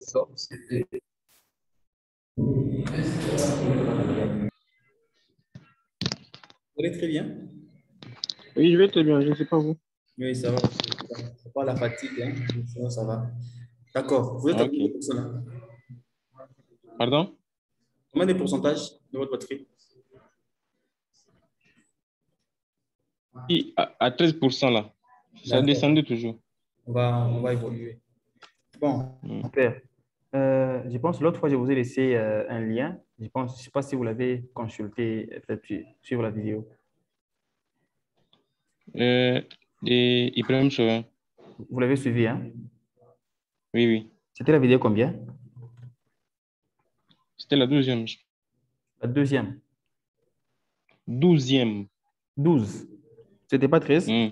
Vous allez très bien? Oui, je vais très bien, je ne sais pas vous. Oui, ça va. C'est pas la fatigue, hein? Sinon, ça va. D'accord. Vous êtes à combien de Ok. pourcents là? Pardon? Combien de pourcentage de votre batterie? Oui, à 13% là. Ça D'accord. descendait toujours. On va évoluer. Bon, Hmm. super. Je pense l'autre fois, je vous ai laissé un lien. Je ne sais pas si vous l'avez consulté peut-être sur la vidéo. Euh, Ibrahim Chauvin. Vous l'avez suivi, hein? Oui, oui. C'était la vidéo combien? C'était la 12e. La deuxième. 12e. 12. C'était pas 13? Hmm.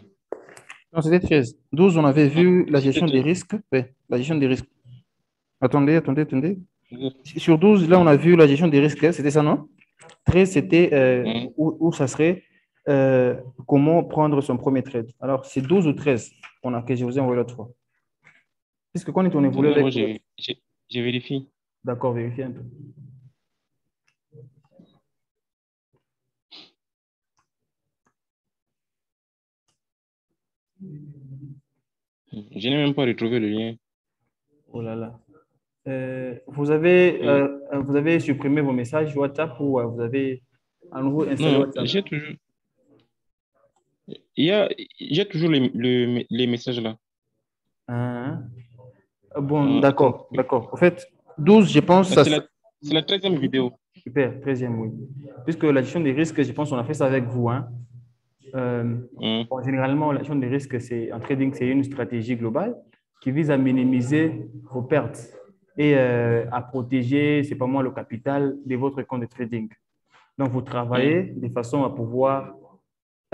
Non, c'était 13. 12, on avait Non, vu la c'était gestion des 13. risques. Oui, la gestion des risques. Attendez. Sur 12, là, on a vu la gestion des risques. C'était ça, non? 13, c'était Hmm. où ça serait comment prendre son premier trade. Alors, c'est 12 ou 13 que je vous ai envoyé l'autre fois. Puisque quand on évolue Attendez, avec... moi, j'ai vérifié. D'accord, vérifiez un peu. Je n'ai même pas retrouvé le lien. Oh là là. Oui. Vous avez supprimé vos messages WhatsApp ou vous avez à nouveau installé Non, WhatsApp? j'ai toujours les messages là. Hein? Bon, Attends. d'accord. En fait, 12, je pense, ça, C'est la 13e vidéo. super, 13e, oui. Puisque la gestion des risques, je pense qu'on a fait ça avec vous, hein. Hmm. Bon, généralement, la gestion des risques, en trading, c'est une stratégie globale qui vise à minimiser vos pertes et à protéger, c'est pas moi, le capital de votre compte de trading. Donc, vous Hmm. travaillez de façon à pouvoir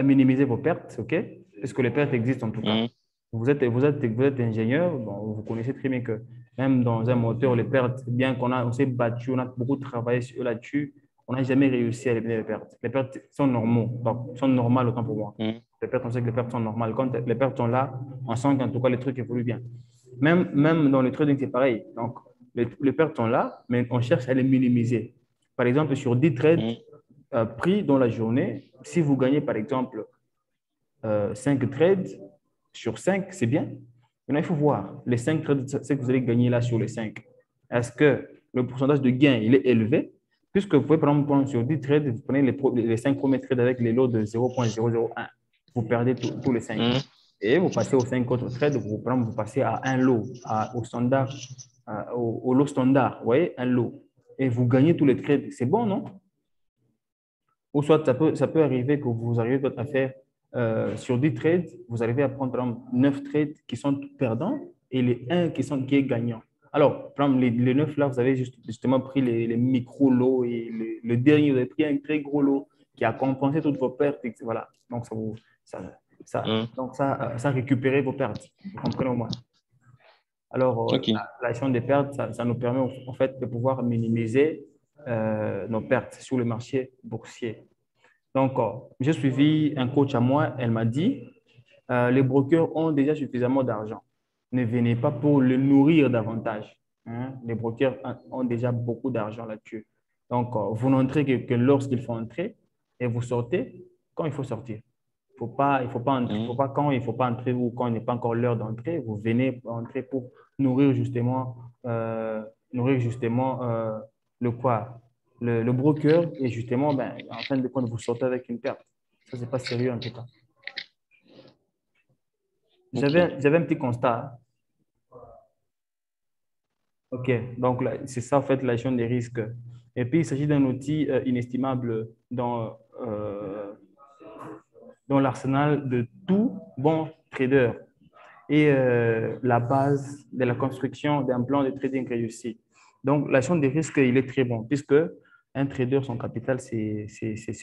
minimiser vos pertes, OK? Puisque les pertes existent en tout cas. Hmm. Vous êtes ingénieur, bon, vous connaissez très bien que même dans un moteur, les pertes, bien on s'est battu, on a beaucoup travaillé là-dessus, on n'a jamais réussi à éliminer les pertes. Les pertes sont normaux, donc sont normales autant pour moi. Hmm. Les pertes, on sait que les pertes sont normales. Quand les pertes sont là, on sent qu'en tout cas, les trucs évoluent bien. Même dans le trading, c'est pareil. Donc, les pertes sont là, mais on cherche à les minimiser. Par exemple, sur 10 trades Hmm. pris dans la journée, si vous gagnez par exemple 5 trades sur 5, c'est bien. Maintenant, il faut voir les 5 trades, c'est que vous allez gagner là sur les 5. Est-ce que le pourcentage de gain il est élevé? Puisque vous pouvez prendre sur 10 trades, vous prenez les 5 premiers trades avec les lots de 0,001. Vous perdez tous les 5. Hmm. Et vous passez aux 5 autres trades, vous passez à un lot, au standard, au lot standard. Vous voyez, un lot. Et vous gagnez tous les trades. C'est bon, non? Ou soit ça peut arriver que vous arrivez à faire sur 10 trades, vous arrivez à prendre par exemple, 9 trades qui sont perdants et les 1 qui est gagnant. Alors, par exemple, les 9 là, vous avez justement pris les micro-lots et le dernier, vous avez pris un très gros lot qui a compensé toutes vos pertes. Voilà. Donc, Hmm. ça a récupéré vos pertes. Vous comprenez au moins. Alors, Ok. la gestion des pertes, ça nous permet en fait de pouvoir minimiser nos pertes sur le marché boursier. Donc, j'ai suivi un coach à moi, elle m'a dit, les brokers ont déjà suffisamment d'argent. Ne venez pas pour le nourrir davantage, hein. Les brokers ont déjà beaucoup d'argent là-dessus. Donc, vous n'entrez que lorsqu'il faut entrer et vous sortez quand il faut sortir. Il faut pas entrer, Hmm. quand il ne faut pas entrer ou quand il n'est pas encore l'heure d'entrer, vous venez entrer pour nourrir justement, le quoi? Le broker et justement, ben, en fin de compte, vous sortez avec une perte. Ça, c'est pas sérieux en tout cas. Ok. J'avais un petit constat, hein. OK, donc c'est ça en fait la gestion des risques. Et puis, il s'agit d'un outil inestimable dans l'arsenal de tout bon trader et la base de la construction d'un plan de trading réussi. Donc, la gestion des risques, il est très bon puisque un trader, son capital, c'est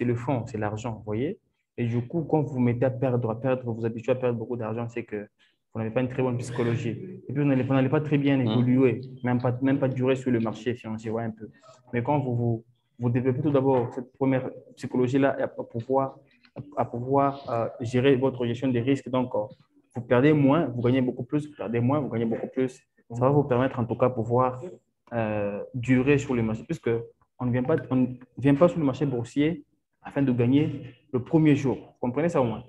le fonds, c'est l'argent, vous voyez. Et du coup, quand vous vous mettez à perdre, vous vous habituez à perdre beaucoup d'argent, c'est que vous n'avez pas une très bonne psychologie. Et puis, vous n'allez pas très bien Hmm. évoluer, même pas durer sur le marché financier, ouais, un peu. Mais quand vous développez tout d'abord cette première psychologie-là à pouvoir gérer votre gestion des risques, donc vous perdez moins, vous gagnez beaucoup plus, vous perdez moins, vous gagnez beaucoup plus. Ça va vous permettre en tout cas de pouvoir durer sur le marché, puisque on ne vient pas sur le marché boursier afin de gagner le premier jour. Vous comprenez ça au moins?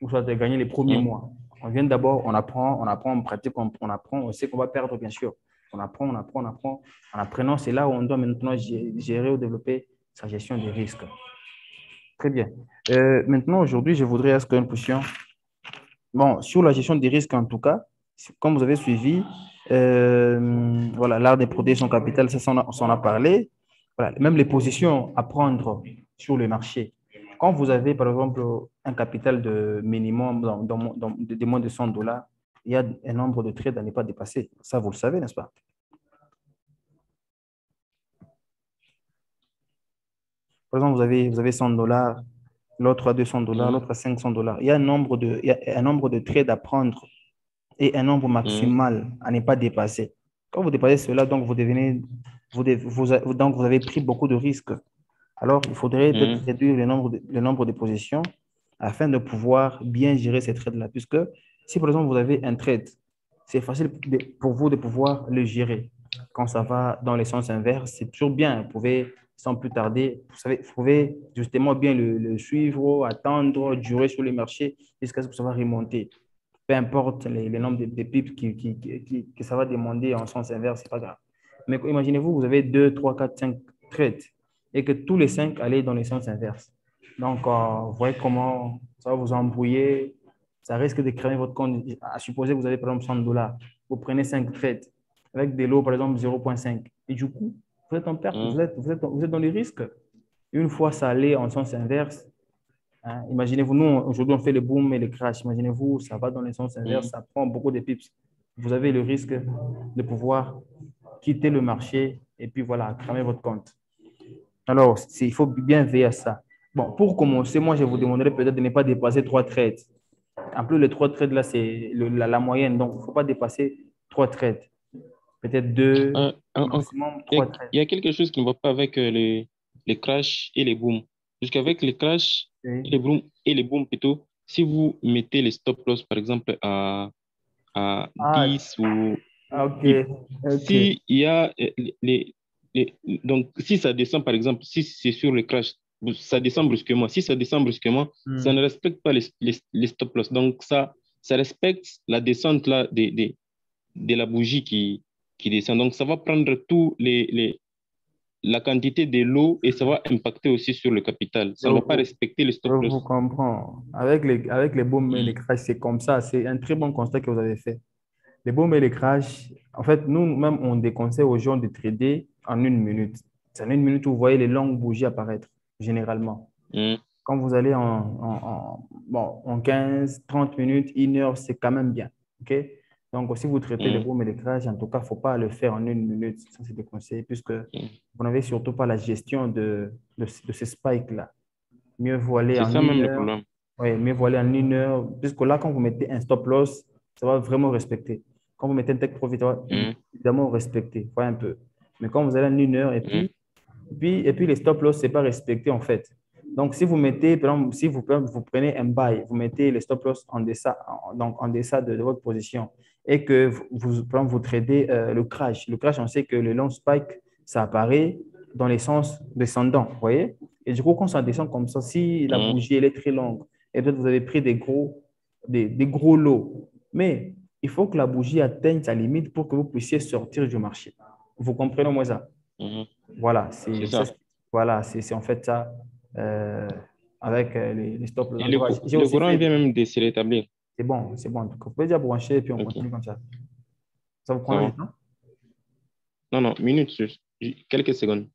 Ou soit de gagner les premiers Mhm. mois. On vient d'abord, on pratique, on apprend, on sait qu'on va perdre, bien sûr. On apprend, on apprend, on apprend. En apprenant, c'est là où on doit maintenant gérer ou développer sa gestion des risques. Très bien. Maintenant, aujourd'hui, je voudrais est-ce que nous puissions, bon, sur la gestion des risques en tout cas, comme vous avez suivi, voilà, l'art de protéger son capital, ça, on s'en a parlé. Voilà, même les positions à prendre sur le marché. Quand vous avez, par exemple, un capital de minimum de moins de 100 dollars, il y a un nombre de trades à ne pas dépasser. Ça, vous le savez, n'est-ce pas? Par exemple, vous avez 100 dollars, l'autre a 200 dollars, Mhm. l'autre a 500 dollars. Il y a un nombre de trades à prendre et un nombre Mhm. maximal à ne pas dépasser. Quand vous dépassez cela, donc vous devenez, donc vous avez pris beaucoup de risques. Alors, il faudrait peut-être Mhm. réduire le nombre de positions afin de pouvoir bien gérer ces trades-là. Puisque si, par exemple, vous avez un trade, c'est facile pour vous de pouvoir le gérer. Quand ça va dans les sens inverses, c'est toujours bien. Vous pouvez, sans plus tarder, vous pouvez justement bien le suivre, attendre, durer sur le marché jusqu'à ce que ça va remonter. Peu importe les nombres de pips que ça va demander en sens inverse, c'est pas grave. Mais imaginez-vous, vous avez 2, 3, 4, 5 trades et que tous les 5 allaient dans les sens inverses. Donc, vous voyez comment ça va vous embrouiller. Ça risque de cramer votre compte. À supposer que vous avez par exemple 100 dollars. Vous prenez 5 trades avec des lots par exemple 0,5. Et du coup, vous êtes en perte, Mhm. vous êtes dans les risques. Une fois ça allait en sens inverse, hein, imaginez-vous, nous, aujourd'hui, on fait le boom et le crash. Imaginez-vous, ça va dans les sens inverses, Mhm. ça prend beaucoup de pips. Vous avez le risque de pouvoir quitter le marché et puis voilà, cramer votre compte. Alors, il faut bien veiller à ça. Bon, pour commencer, moi, je vous demanderais peut-être de ne pas dépasser 3 trades. En plus, les 3 trades, là, c'est la moyenne. Donc, il ne faut pas dépasser 3 trades. Peut-être 2, Euh, en- en- maximum Il y a, 3 trades. il y a quelque chose qui ne va pas avec les crashs et les booms. Puisqu'avec les crashs Oui. et les booms plutôt, si vous mettez les stop loss, par exemple, à Ah, 10 ou ok, si, ok. si il y a donc si ça descend par exemple, si c'est sur le crash, ça descend brusquement. Si ça descend brusquement, ça Hmm. ne respecte pas les stop loss. Donc ça respecte la descente là de la bougie qui descend. Donc ça va prendre tout la quantité de l'eau et ça va impacter aussi sur le capital. Je Ça ne va pas vous, respecter le je stop vous loss. comprends. Avec les booms et les Mm. crashs, c'est comme ça. C'est un très bon constat que vous avez fait. Les booms et les crashs, en fait, nous-mêmes, on déconseille aux gens de trader en 1 minute. C'est en 1 minute où vous voyez les longues bougies apparaître, généralement. Mm. Quand vous allez bon, en 15, 30 minutes, 1 heure, c'est quand même bien. OK? Donc, si vous traitez les Mm. booms et les crashs, en tout cas, il ne faut pas le faire en 1 minute. Ça, c'est déconseillé, puisque Mm. vous n'avez surtout pas la gestion de ces spikes-là. Mieux vaut aller C'est en ça une même le heure. problème. Oui, mieux vaut aller en 1 heure. Puisque là, quand vous mettez un stop loss, ça va vraiment respecter. Quand vous mettez un take profit, ça va Mm. évidemment respecter. Voyez un peu. Mais quand vous allez en 1 heure, Mm. et puis les stop loss, ce n'est pas respecté en fait. Donc, si vous mettez, par exemple, si vous prenez un buy, vous mettez les stop loss en deçà, donc en deçà de votre position et que par exemple, vous tradez le crash. Le crash, on sait que le long spike, ça apparaît dans les sens descendants, vous voyez? Et du coup, quand ça descend comme ça, si la Mm. bougie elle est très longue et peut-être vous avez pris des gros lots, mais il faut que la bougie atteigne sa limite pour que vous puissiez sortir du marché. Vous comprenez au moins ça? Mm. Voilà, C'est ça, ça. voilà, c'est en fait ça euh, avec les stop loss. Et En tout cas, j'ai le aussi courant fait, vient même de se rétablir. c'est bon, c'est bon. En tout cas, vous pouvez déjà brancher et puis on Ok, continue comme ça. Ça vous ça prend du va. temps? Non, non, minutes, juste. Quelques secondes.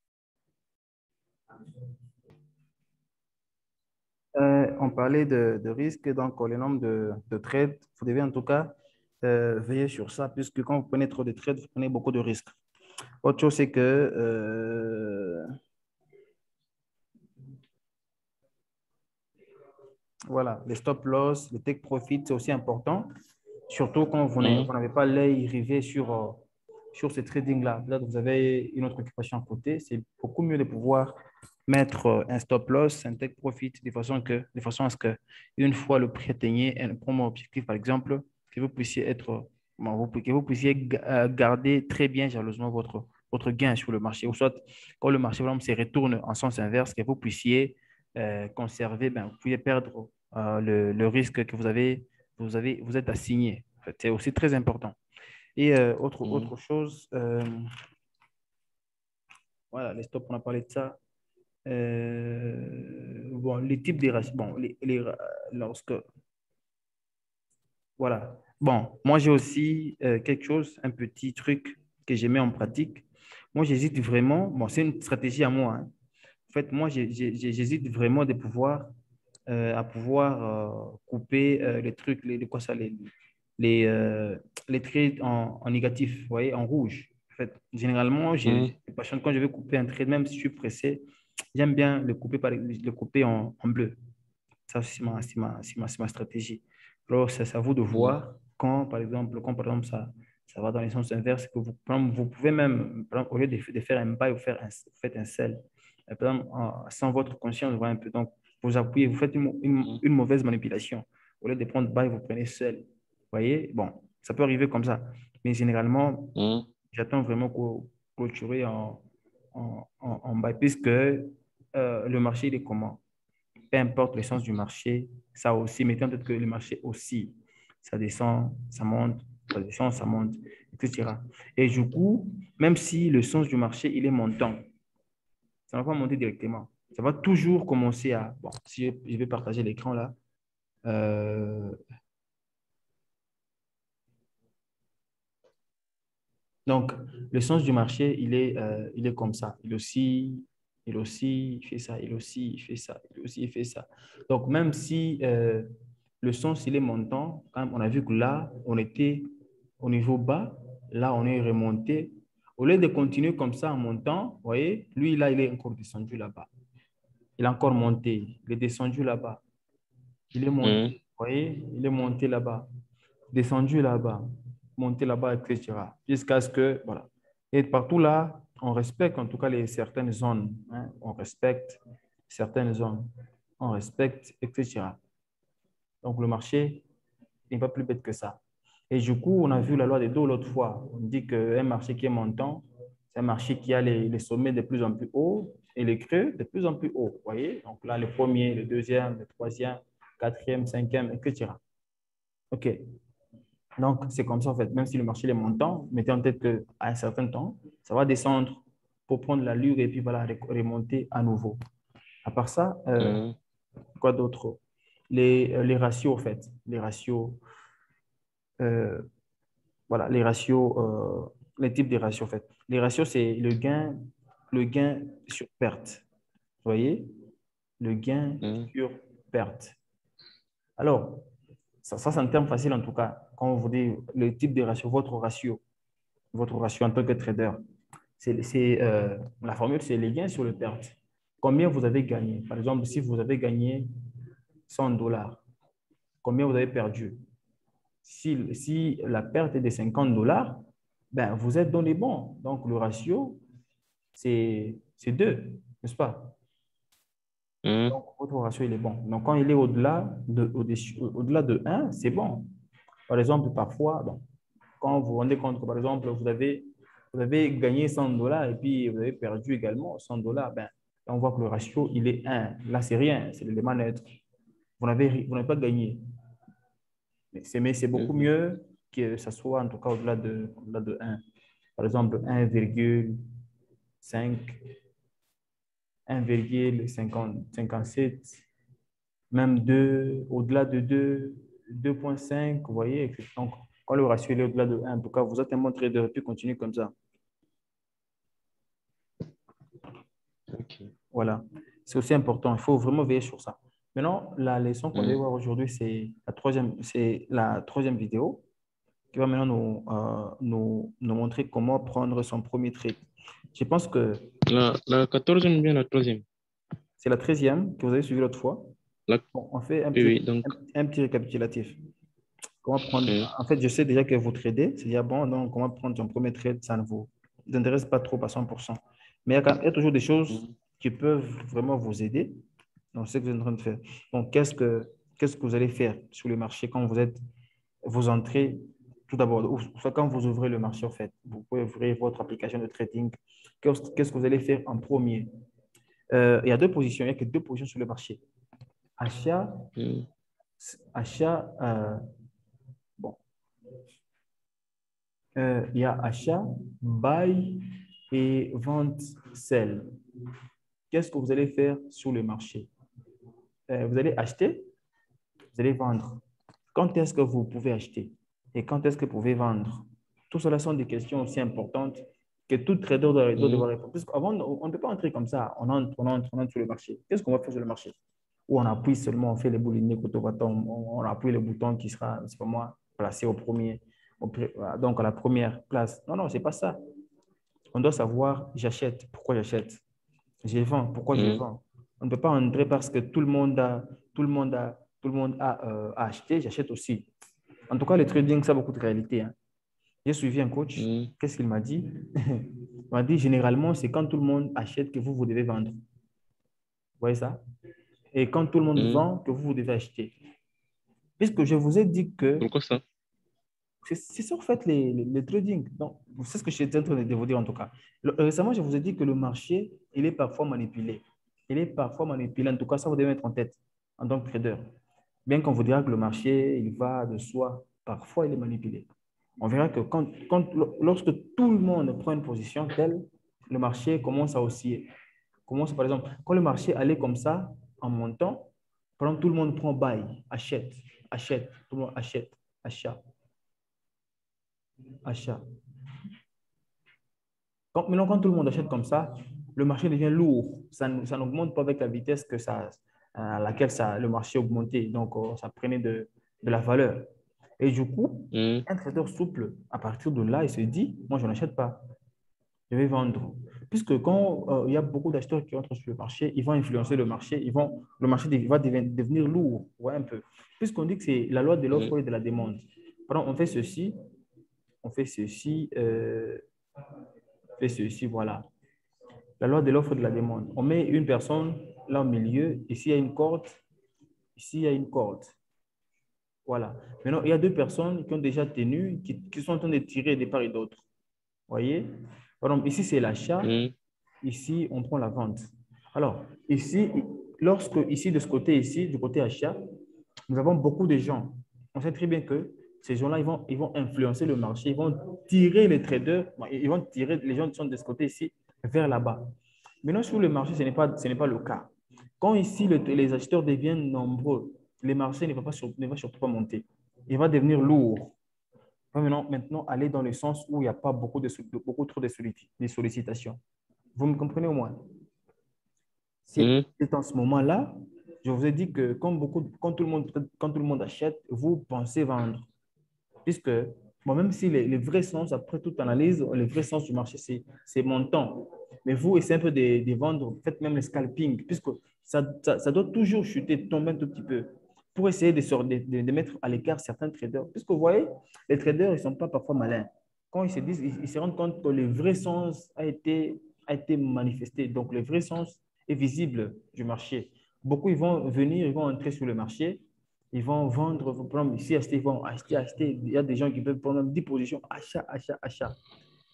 On parlait de risque, donc le nombre de trades. Vous devez en tout cas veiller sur ça, puisque quand vous prenez trop de trades, vous prenez beaucoup de risques. Autre chose, c'est que voilà, les stop loss, les take profit, c'est aussi important, surtout quand Mhm. vous n'avez pas l'œil rivé sur ce trading-là. Là, vous avez une autre occupation à côté. C'est beaucoup mieux de pouvoir mettre un stop loss, un take profit, de façon à ce que, une fois le prix atteigné, un promo objectif, par exemple, que vous puissiez être bon, que vous puissiez garder très bien jalousement votre gain sur le marché, ou soit quand le marché se retourne en sens inverse, que vous puissiez conserver, ben, vous pouvez perdre le risque que vous êtes assigné. En fait, c'est aussi très important. Et Mhm. autre chose, voilà, les stops, on a parlé de ça. Bon, les types de ratios, bon, lorsque, voilà. Bon, moi, j'ai aussi quelque chose, un petit truc que j'ai mis en pratique. Moi, j'hésite vraiment, bon, c'est une stratégie à moi, hein. En fait, moi, j'hésite vraiment à pouvoir couper les trucs, quoi ça, les, euh, les traits en négatif, vous voyez, en rouge. En fait, généralement, Mhm. quand je vais couper un trait, même si je suis pressé, j'aime bien le couper en bleu. Ça, c'est ma stratégie. Alors, c'est à vous de Mhm. voir quand, par exemple, ça va dans les sens inverses, que vous pouvez même, par exemple, au lieu de faire un buy, vous faites un sell. Par exemple, sans votre conscience, vous voyez un peu. Donc, vous appuyez, vous faites Mhm. une mauvaise manipulation. Au lieu de prendre buy, vous prenez sell. Vous voyez? Bon, ça peut arriver comme ça. Mais généralement, Mhm. j'attends vraiment clôturer en buy, puisque le marché, il est comment? Peu importe l'essence du marché, ça aussi, mettons peut-être que le marché aussi, ça descend, ça monte, ça descend, ça monte, etc. Et du coup, même si le sens du marché, il est montant, ça ne va pas monter directement. Ça va toujours commencer à... Bon, si je vais partager l'écran là. Euh, donc, le sens du marché, il est comme ça. Il aussi, il fait ça, il aussi, il fait ça, il aussi, il fait ça. Donc, même si le sens, il est montant, quand même, on a vu que là, on était au niveau bas, là, on est remonté. Au lieu de continuer comme ça en montant, vous voyez, lui, là, il est encore descendu là-bas. Il a encore monté, il est descendu là-bas. Il est monté, Mhm. vous voyez, il est monté là-bas, descendu là-bas, monté là-bas, etc. Jusqu'à ce que, voilà. Et partout là, on respecte en tout cas certaines zones, hein. On respecte certaines zones, on respecte, etc. Donc le marché n'est pas plus bête que ça. Et du coup, on a vu la loi des dos l'autre fois. On dit qu'un marché qui est montant, c'est un marché qui a les sommets de plus en plus hauts et les creux de plus en plus hauts. Vous voyez? Donc là, le premier, le deuxième, le troisième, quatrième, cinquième, etc. OK. Donc, c'est comme ça, en fait. Même si le marché est montant, mettez en tête qu'à un certain temps, ça va descendre pour prendre l'allure et puis voilà, remonter à nouveau. À part ça, Mhm. quoi d'autre? Les ratios, en fait. Les ratios, euh, voilà, les types de ratios, en fait. Les ratios, c'est le gain sur perte. Vous voyez? Le gain Mhm. sur perte. Alors, ça c'est un terme facile en tout cas. Quand vous dit le type de ratio, votre ratio en tant que trader, la formule, c'est les gains sur le perte. Combien vous avez gagné? Par exemple, si vous avez gagné 100 dollars, combien vous avez perdu? Si la perte est de 50 dollars, ben, vous êtes dans les bons. Donc, le ratio, c'est 2, n'est-ce pas? Mhm. Donc, votre ratio, il est bon. Donc, quand il est au-delà de 1, c'est bon. Par exemple, parfois, bon, quand vous vous rendez compte que, par exemple, vous avez gagné 100 dollars et puis vous avez perdu également 100 dollars, ben, là, on voit que le ratio, il est 1. Là, c'est rien, c'est l'élément neutre. Vous n'avez pas gagné. Mais c'est beaucoup Mhm. mieux que ce soit en tout cas au-delà de 1. Par exemple, 1,5, 1,57, même 2, au-delà de 2, 2,5, vous voyez. Donc, quand le ratio est au-delà de 1, en tout cas, vous êtes un bon trader, puis continuer comme ça. Ok. Voilà. C'est aussi important. Il faut vraiment veiller sur ça. Maintenant, la leçon qu'on va Mhm. voir aujourd'hui, c'est la troisième vidéo qui va maintenant nous montrer comment prendre son premier trade. Je pense que La 14e ou bien la 3e? c'est la 13e que vous avez suivi l'autre fois. La... Bon, on fait Oui, oui, donc. un petit récapitulatif. Comment prendre... Mhm. En fait, je sais déjà que vous tradez. C'est déjà bon. Donc, comment prendre son premier trade, ça ne vous intéresse pas trop à 100%. Mais il y a toujours des choses Mhm. qui peuvent vraiment vous aider dans ce que vous êtes en train de faire. Donc, qu'est-ce que vous allez faire sur le marché quand vous entrez? Tout d'abord, soit quand vous ouvrez le marché, en fait, vous pouvez ouvrir votre application de trading. Qu'est-ce que vous allez faire en premier? Il y a deux positions, il n'y a que deux positions sur le marché. Achat, Mhm. achat, bon, il y a achat, buy et vente, sell. Qu'est-ce que vous allez faire sur le marché? Vous allez acheter, vous allez vendre. Quand est-ce que vous pouvez acheter et quand est-ce que vous pouvez vendre? Tout cela sont des questions aussi importantes que tout trader doit Mhm. devoir répondre. Parce qu'avant, on ne peut pas entrer comme ça. On entre sur le marché. Qu'est-ce qu'on va faire sur le marché? Ou on appuie seulement, on fait les bouliniers, on appuie le bouton qui sera, c'est pas moi, placé au premier, voilà, donc à la première place. Non, non, c'est pas ça. On doit savoir, j'achète. Pourquoi j'achète? Je vends. Pourquoi je Mhm. vends? On ne peut pas entrer parce que tout le monde a acheté, j'achète aussi. En tout cas, le trading, ça a beaucoup de réalité, hein. J'ai suivi un coach. Mhm. Qu'est-ce qu'il m'a dit? Il m'a dit, généralement, c'est quand tout le monde achète que vous devez vendre. Vous voyez ça? Et quand tout le monde Mhm. vend, que vous devez acheter. Puisque je vous ai dit que Pourquoi ça? c'est ça, en fait, les trading. Donc, c'est ce que j'étais en train de vous dire, en tout cas. Récemment, je vous ai dit que le marché, il est parfois manipulé. Il est parfois manipulé. En tout cas, ça, vous devez mettre en tête en tant que trader. Bien qu'on vous dira que le marché, il va de soi, parfois, il est manipulé. On verra que lorsque tout le monde prend une position telle, le marché commence à osciller. Commence, par exemple, quand le marché allait comme ça, en montant, pendant tout le monde prend buy, achète, achète, tout le monde achète, achat, achat. Maintenant, quand tout le monde achète comme ça, le marché devient lourd. Ça n'augmente pas avec la vitesse à laquelle le marché augmentait. Donc, ça prenait de la valeur. Et du coup, Mhm. un trader souple, à partir de là, il se dit, moi, je n'achète pas. Je vais vendre. Puisque quand il y a beaucoup d'acheteurs qui entrent sur le marché, ils vont influencer le marché, le marché va devenir lourd, ouais, un peu. Puisqu'on dit que c'est la loi de Mhm. l'offre et de la demande. Pardon, on fait ceci, voilà. La loi de l'offre et de la demande. On met une personne là au milieu, ici il y a une corde, ici il y a une corde. Voilà. Maintenant, il y a deux personnes qui ont déjà tenu, qui sont en train de tirer de part et d'autre. Vous voyez? Par exemple, ici c'est l'achat, Mhm. ici on prend la vente. Alors, ici, ici de ce côté, ici, du côté achat, nous avons beaucoup de gens. On sait très bien que ces gens-là, ils vont influencer le marché, ils vont tirer les traders, ils vont tirer les gens qui sont de ce côté ici vers là-bas. Maintenant, sur le marché, ce n'est pas le cas. Quand ici, les acheteurs deviennent nombreux, le marché ne va surtout pas monter. Il va devenir lourd. Il va maintenant aller dans le sens où il n'y a pas beaucoup trop de sollicitations. Vous me comprenez au moins? C'est Mhm. c'est en ce moment-là, je vous ai dit que quand tout le monde achète, vous pensez vendre. Puisque, bon, même si les vrais sens, après toute analyse, le vrai sens du marché, c'est montant. Mais vous, essayez un peu de vendre, faites même le scalping, puisque ça doit toujours chuter, tomber un tout petit peu, pour essayer de mettre à l'écart certains traders. Puisque vous voyez, les traders, ils ne sont pas parfois malins. Quand ils se disent, ils se rendent compte que le vrai sens a été manifesté. Donc, le vrai sens est visible du marché. Beaucoup, ils vont venir, ils vont entrer sur le marché, ils vont vendre, vont prendre ici, acheter, ils vont acheter, acheter. Il y a des gens qui peuvent prendre 10 positions, achat, achat, achat.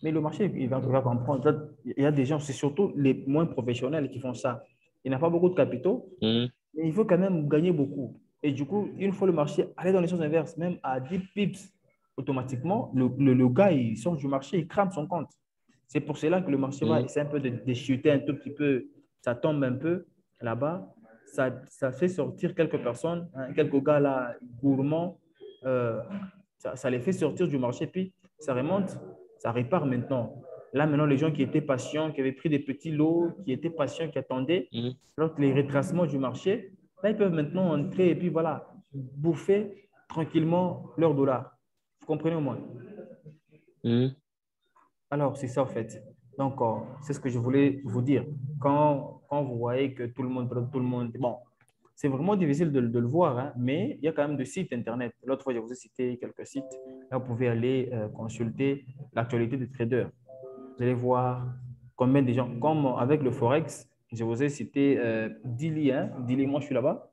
Mais le marché, il va comprendre. Il y a des gens, c'est surtout les moins professionnels qui font ça. Il n'a pas beaucoup de capitaux, Mhm. mais il faut quand même gagner beaucoup. Et du coup, une fois le marché aller dans les sens inverses, même à 10 pips, automatiquement, le gars, il sort du marché, il crame son compte. C'est pour cela que le marché va Mhm. essayer un peu de chuter un tout petit peu. Ça tombe un peu là-bas. Ça fait sortir quelques personnes, hein, quelques gars là, gourmands. euh, ça les fait sortir du marché, puis ça remonte, ça répare maintenant. Là, maintenant, les gens qui étaient patients, qui avaient pris des petits lots, qui étaient patients, qui attendaient, Mhm. alors que les retracements du marché, là, ils peuvent maintenant entrer et puis voilà, bouffer tranquillement leur dollar. Vous comprenez au moins? Mhm. Alors, c'est ça en fait. Donc, c'est ce que je voulais vous dire. Quand vous voyez que tout le monde, bon, c'est vraiment difficile de le voir, hein, mais il y a quand même des sites Internet. L'autre fois, je vous ai cité quelques sites. Là, vous pouvez aller consulter l'actualité des traders. Vous allez voir combien de gens, comme avec le Forex, je vous ai cité Dili, hein. Dili, moi je suis là-bas.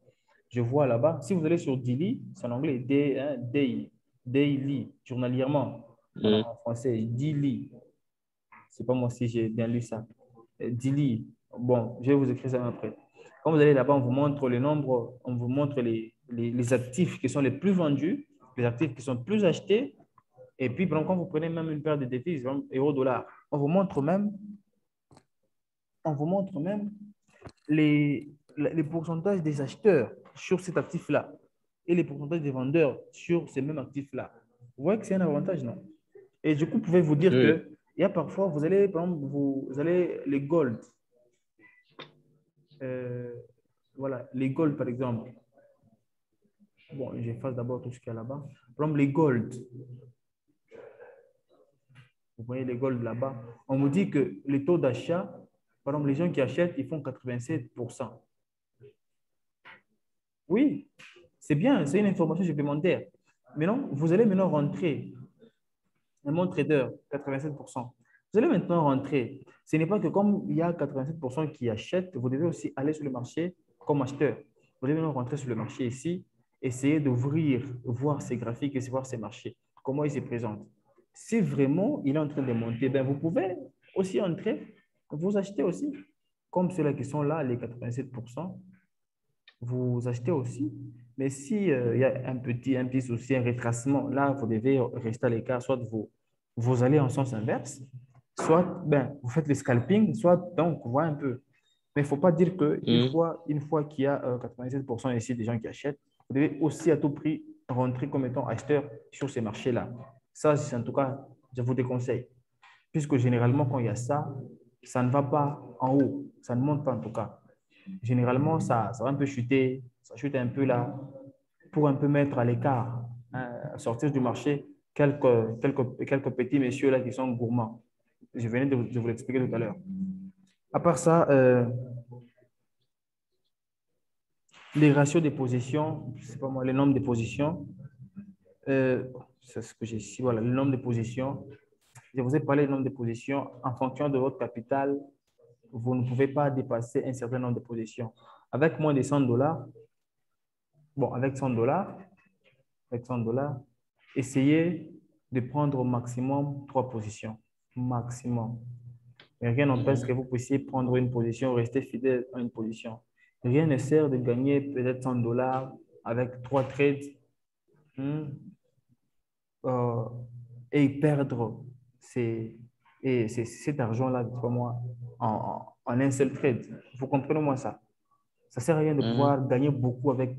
Je vois là-bas. Si vous allez sur Dili, c'est en anglais, D, hein, DI. daily, journalièrement. En français, daily. C'est pas moi si j'ai bien lu ça. Daily. Bon, je vais vous écrire ça après. Quand vous allez là-bas, on vous montre le nombre, on vous montre les actifs qui sont les plus vendus, les actifs qui sont plus achetés. Et puis, quand vous prenez même une paire de devises, euro-dollar, on vous montre même les pourcentages des acheteurs sur cet actif-là et les pourcentages des vendeurs sur ces mêmes actifs-là. Vous voyez que c'est un avantage, non? Et du coup, vous pouvez vous dire Oui. que il y a parfois, vous allez, par exemple, vous allez les gold. Voilà, les gold, par exemple. Bon, j'efface d'abord tout ce qu'il y a là-bas. Par exemple, les gold. Vous voyez les gold là-bas. On vous dit que les taux d'achat, par exemple, les gens qui achètent, ils font 87%. Oui, c'est bien, c'est une information supplémentaire. Maintenant, vous allez maintenant rentrer, un mon trader, 87%. Vous allez maintenant rentrer. Ce n'est pas que comme il y a 87% qui achètent, vous devez aussi aller sur le marché comme acheteur. Vous devez maintenant rentrer sur le marché ici, essayer d'ouvrir, voir ces graphiques et voir ces marchés, comment ils se présentent. Si vraiment il est en train de monter, ben vous pouvez aussi entrer, vous achetez aussi. Comme ceux-là qui sont là, les 87%, vous achetez aussi. Mais si il y a un petit souci, un retracement, là, vous devez rester à l'écart, soit vous allez en sens inverse, soit ben, vous faites le scalping, soit donc, on voit un peu. Mais il ne faut pas dire une fois qu'il y a 87% ici des gens qui achètent, vous devez aussi à tout prix rentrer comme étant acheteur sur ces marchés-là. Ça, en tout cas, je vous déconseille. Puisque généralement, quand il y a ça, ça ne va pas en haut. Ça ne monte pas en tout cas. Généralement, ça va un peu chuter, ça chute un peu là, pour un peu mettre à l'écart, hein, sortir du marché quelques petits messieurs là qui sont gourmands. Je venais de vous l'expliquer tout à l'heure. À part ça, les ratios des positions, c'est pas moi, les nombres de positions, c'est ce que j'ai ici, voilà, le nombre de positions. Je vous ai parlé du nombre de positions. En fonction de votre capital, vous ne pouvez pas dépasser un certain nombre de positions. Avec moins de 100 dollars, bon, avec 100 dollars, essayez de prendre au maximum 3 positions. Maximum. Et rien n'empêche que vous puissiez prendre une position, rester fidèle à une position. Rien ne sert de gagner peut-être 100 dollars avec 3 trades, hmm, euh, et perdre cet argent-là, moi, en un seul trade. Vous comprenez moi ça? Ça ne sert à rien de pouvoir gagner beaucoup avec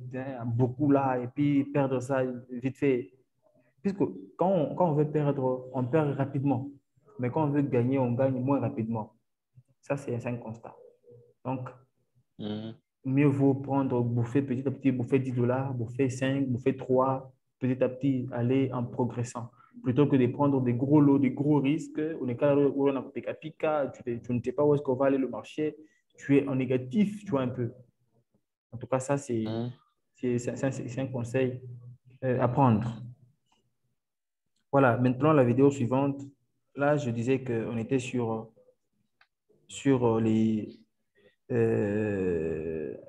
beaucoup là et puis perdre ça vite fait. Puisque quand on veut perdre, on perd rapidement. Mais quand on veut gagner, on gagne moins rapidement. Ça, c'est un constat. Donc, mieux vaut prendre, bouffer petit à petit, bouffer 10 dollars, bouffer 5, bouffer 3, petit à petit, aller en progressant. Plutôt que de prendre des gros lots, des gros risques, on est où on a pica, tu ne sais pas où est-ce qu'on va aller le marché, tu es en négatif, tu vois un peu. En tout cas, ça, c'est un conseil à prendre. Voilà, maintenant la vidéo suivante. Là, je disais qu'on était sur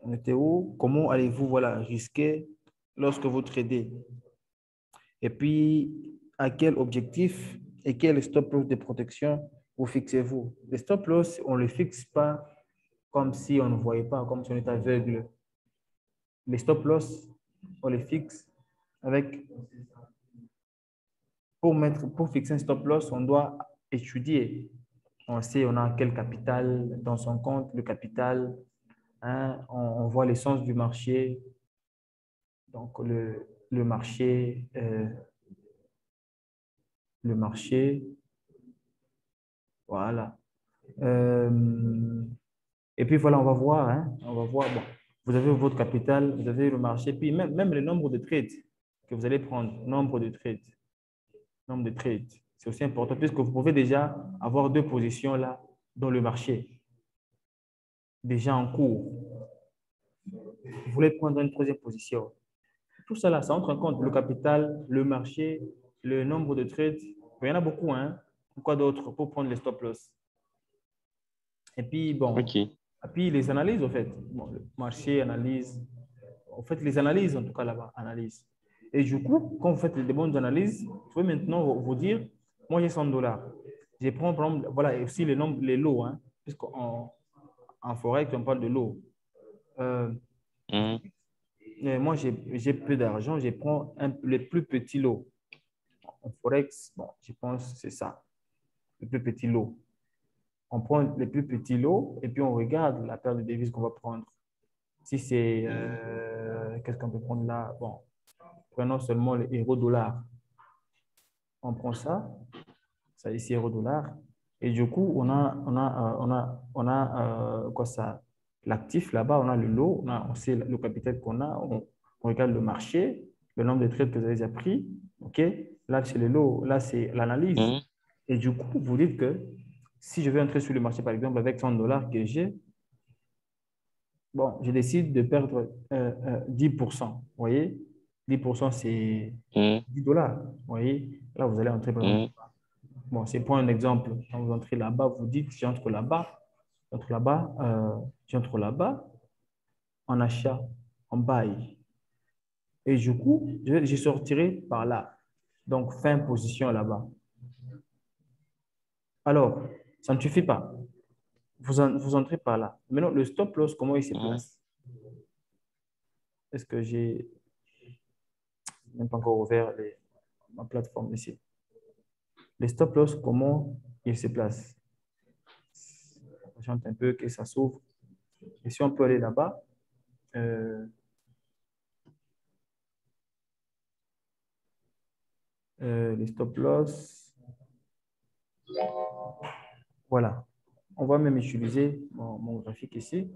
on était où? Comment allez-vous voilà, risquer lorsque vous tradez? Et puis, à quel objectif et quel stop loss de protection vous fixez-vous? Les stop loss, on ne les fixe pas comme si on ne voyait pas, comme si on était aveugle. Les stop loss, on les fixe avec, pour fixer un stop loss, on doit étudier. On sait, on a quel capital dans son compte, le capital, hein, on voit l'essence du marché, donc le marché, voilà. Et puis voilà, on va voir, hein, on va voir, bon, vous avez votre capital, vous avez le marché, puis même le nombre de trades que vous allez prendre, nombre de trades, c'est aussi important puisque vous pouvez déjà avoir 2 positions là dans le marché, déjà en cours. Vous voulez prendre une 3e position. Tout ça là, ça entre en compte, le capital, le marché, le nombre de trades. Il y en a beaucoup, hein. Quoi d'autre pour prendre les stop loss? Et puis, bon, OK. et puis les analyses, en fait. Bon, le marché, analyse. En fait, les analyses, en tout cas là-bas, analyse. Et du coup, quand vous faites des bonnes analyses, vous pouvez maintenant vous dire, moi j'ai 100 dollars. Je prends, par exemple, voilà, et aussi les lots, hein, puisqu'en en Forex, on parle de lots. Euh, Mhm. moi, j'ai peu d'argent, je prends les plus petits lots. En Forex, bon, je pense que c'est ça, le plus petit lot. On prend les plus petits lots et puis on regarde la paire de devises qu'on va prendre. Si c'est, qu'est-ce qu'on peut prendre là? Bon, prenons seulement les euro-dollars. On prend ça ici, euro-dollar. Et du coup, on a quoi ça? L'actif là-bas, on a le lot, on sait le capital qu'on a, on regarde le marché, le nombre de trades que vous avez déjà pris. OK? Là, c'est le lot, là, c'est l'analyse. Mhm. Et du coup, vous dites que si je veux entrer sur le marché, par exemple, avec 100 dollars que j'ai, bon, je décide de perdre 10%. Vous voyez? 10%, c'est Mhm. 10 dollars. Vous voyez? Là, vous allez entrer, par exemple. Mhm. Bon, c'est pour un exemple. Quand vous entrez là-bas, vous dites, j'entre là-bas, j'entre là-bas en achat, en bail. Et du coup, je sortirai par là. Donc, fin position là-bas. Alors, ça ne suffit pas. Vous entrez par là. Maintenant, le stop loss, comment il se Mhm. place? Est-ce que j'ai même pas encore ouvert ma plateforme ici? Le stop loss, comment il se place? J'entends un peu que ça s'ouvre. Et si on peut aller là-bas, euh, les stop loss, voilà. On va même utiliser mon graphique ici.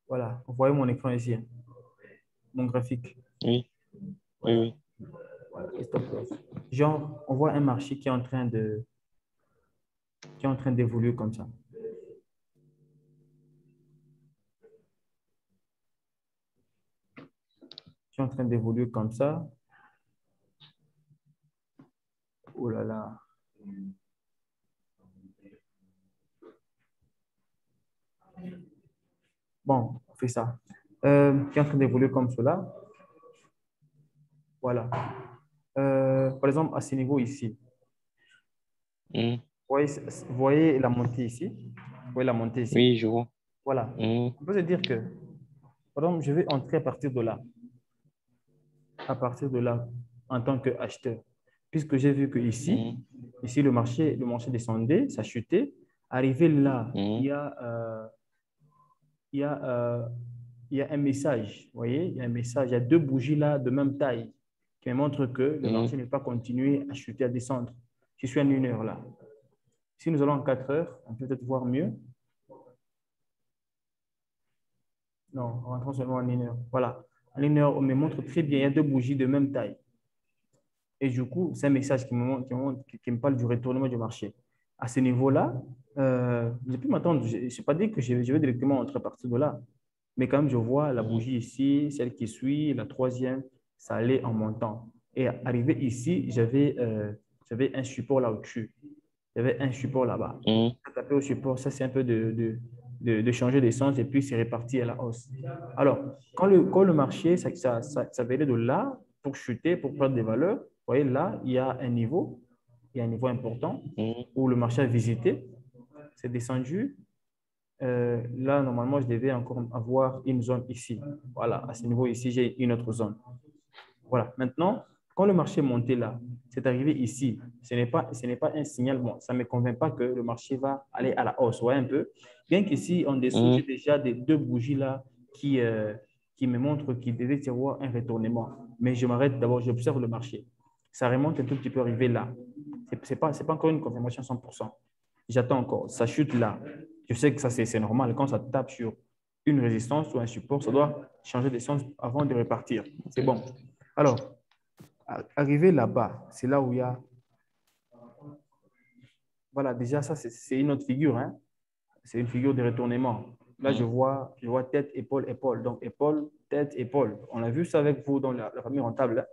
Voilà. Vous voyez mon écran ici, hein, mon graphique. Oui, oui, Voilà. oui. Voilà. Les stop loss. Genre, on voit un marché qui est en train d'évoluer comme ça. Qui est en train d'évoluer comme ça. Oh là là. Bon, on fait ça. Qui est en train d'évoluer comme cela. Voilà. Par exemple, à ce niveau ici, Mhm. vous voyez la montée ici? Vous voyez la montée ici? Oui, je vois. Voilà. Mhm. On peut se dire que, par exemple, je vais entrer à partir de là. À partir de là, en tant qu'acheteur. Puisque j'ai vu que Mhm. ici le marché descendait, ça chutait. Arrivé là, Mhm. il y a, euh, il y a un message. Vous voyez, il y a un message. Il y a deux bougies là de même taille qui me montrent que le marché Mhm. ne va pas continuer à chuter, à descendre. Je suis en 1 heure là. Si nous allons en 4 heures, on peut peut-être voir mieux. Non, rentrons seulement en 1 heure. Voilà. En 1 heure, on me montre très bien, il y a deux bougies de même taille. Et du coup, c'est un message qui me parle du retournement du marché. À ce niveau-là, j'ai pu m'attendre. Je n'ai pas dit que je vais directement entrer à partir de là. Mais quand même, je vois la Mhm. bougie ici, celle qui suit, la troisième, ça allait en montant. Et arrivé ici, j'avais un support là au-dessus. J'avais un support là-bas. Mhm. Taper au support, ça, c'est un peu de changer d'essence et puis c'est reparti à la hausse. Alors, quand le marché, ça venait de là pour chuter, pour perdre des valeurs, vous voyez, là, il y a un niveau important Mhm. où le marché a visité, c'est descendu. Là, normalement, je devais encore avoir une zone ici. Voilà, à ce niveau ici, j'ai une autre zone. Voilà. Maintenant, quand le marché est monté là, c'est arrivé ici. Ce n'est pas un signal. Bon, ça ne me convainc pas que le marché va aller à la hausse. Ouais, un peu. Bien qu'ici, en dessous, j'ai Mhm. déjà des deux bougies là qui me montrent qu'il devait y avoir un retournement. Mais je m'arrête d'abord, j'observe le marché. Ça remonte un tout petit peu arrivé là. C'est pas encore une confirmation 100%. J'attends encore. Ça chute là. Je sais que ça, c'est normal. Quand ça tape sur une résistance ou un support, ça doit changer de sens avant de repartir. C'est bon. Alors, arrivé là-bas, c'est là où il y a. Voilà, déjà, ça, c'est une autre figure. Hein. C'est une figure de retournement. Là, Mhm. je vois tête, épaule, épaule. Donc, épaule, tête, épaule. On a vu ça avec vous dans la famille rentable.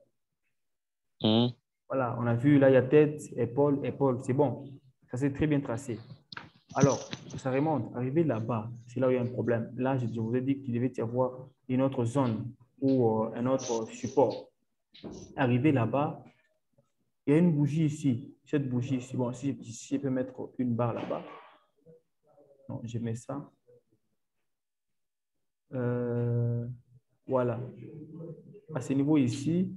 Hein. Mhm. Voilà, on a vu là, il y a tête, épaule, épaule. C'est bon. Ça, c'est très bien tracé. Alors, ça remonte. Arrivé là-bas, c'est là où il y a un problème. Là, je vous ai dit qu'il devait y avoir une autre zone ou un autre support. Arrivé là-bas, il y a une bougie ici. Cette bougie ici, bon, si je peux mettre une barre là-bas, non, je mets ça. Voilà. À ce niveau ici,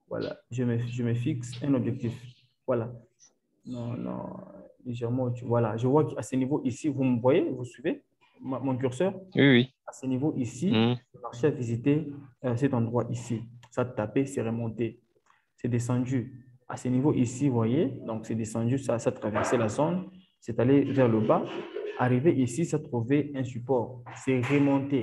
voilà, je me fixe un objectif. Voilà. Non, non, légèrement au-dessus. Voilà, je vois qu'à ce niveau ici, vous me voyez, vous suivez mon curseur? Oui, oui. À ce niveau ici, Mhm. le marché a visité cet endroit ici. Ça a tapé, c'est remonté. C'est descendu. À ce niveau ici, vous voyez, donc c'est descendu, ça a traversé la zone, c'est allé vers le bas. Arrivé ici, ça a trouvé un support. C'est remonté.